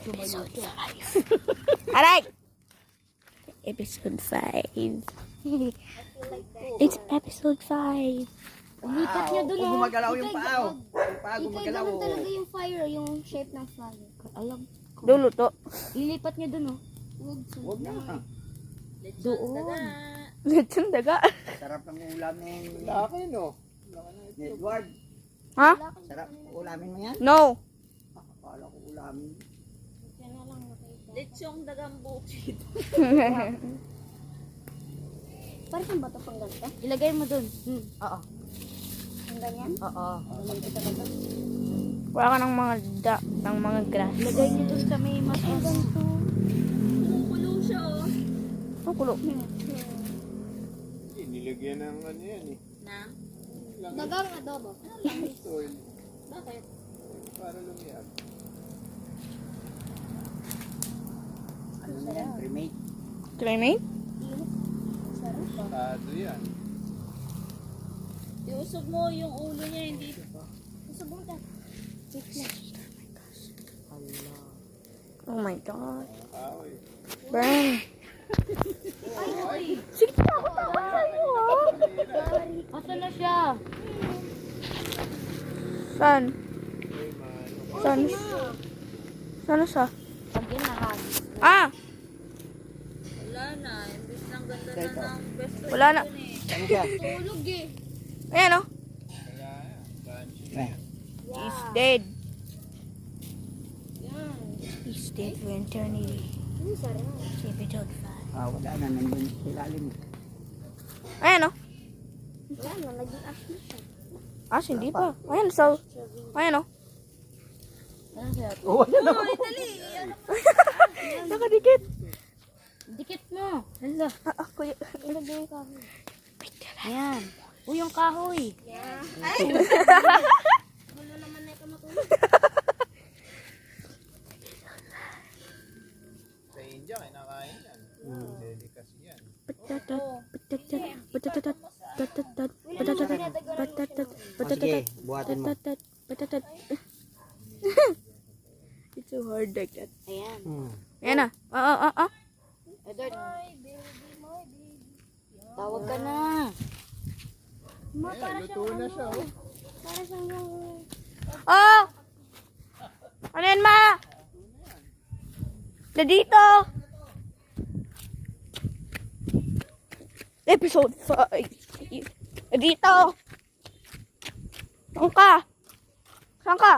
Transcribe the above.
Episode 5. Aray! Episode 5. It's episode 5. Lipat nyo dun, oh. Gumagalaw yung paa, oh. Yung paa Ikay, gumagalaw, ganun oh. talaga yung fire, yung shape ng fire. Alam. Dulo to. Lilipat nyo dun, oh. Huwag na. Doon. Lechon daga. Sarap ng ulam ng laki, no? Edward, Ha? sarap ulamin mo yan? No. Akala ko ulamin. Lechong dagang bukid. Parang saan ba ito pang ganito? Ilagay mo dun. Oo. Ang ganyan? Oo. Wala ka ng mga grass. Ilagay nyo dun sa may mas ganito. Kumukulo siya, oh. Ang kulo. Nilagyan ng ano yan eh. Na? Dagang adobo. Soil. Bakit? Para lumiyag. Ano na yan? Cremate? Cremate? Tado yan. Iusog mo yung ulo niya, hindi. Isubong ka. Oh my God. Kahoy. Burn. Sige, takot ako sa'yo, ha? Asa na siya? Saan? Saan? Saan siya? Pag ginahan. Ah! Wala na. Imbis ng ganda na ng best friend Wala na. yun, eh. Saan siya? Tulog eh. Ayan, oh. Kaya yan. Banshee. Eh, He's dead. Yan. He's dead for eternity. Ano sarap? Episode 5. wala na, nandun sa ilalim. Ayan, oh. Wala na, naging ash na siya. Ah, hindi pa. Ayan, so. Ayan, oh. Ano siya? Oh, wala na. Nakadikit. Dikit mo. Hala. Kuya. Ilagay yung kahoy. Ayan. Uy, yung kahoy. Gulo naman na ito matulog. Sa India, kinakain yan. Delicacy yan. Patatat. Patatat. Patatat. Patatat. Patatat. Patatat. Sige, buhatin mo. Patatat. Patatat. It's so hard like that. Ayan. Ayan na. Ah. Edward. Tawag ka na. Eh, luto na siya, oh. Para siyang yung... Oh! Ano yan, ma? Na dito. Episode 5. Na dito. Saan ka? Saan ka?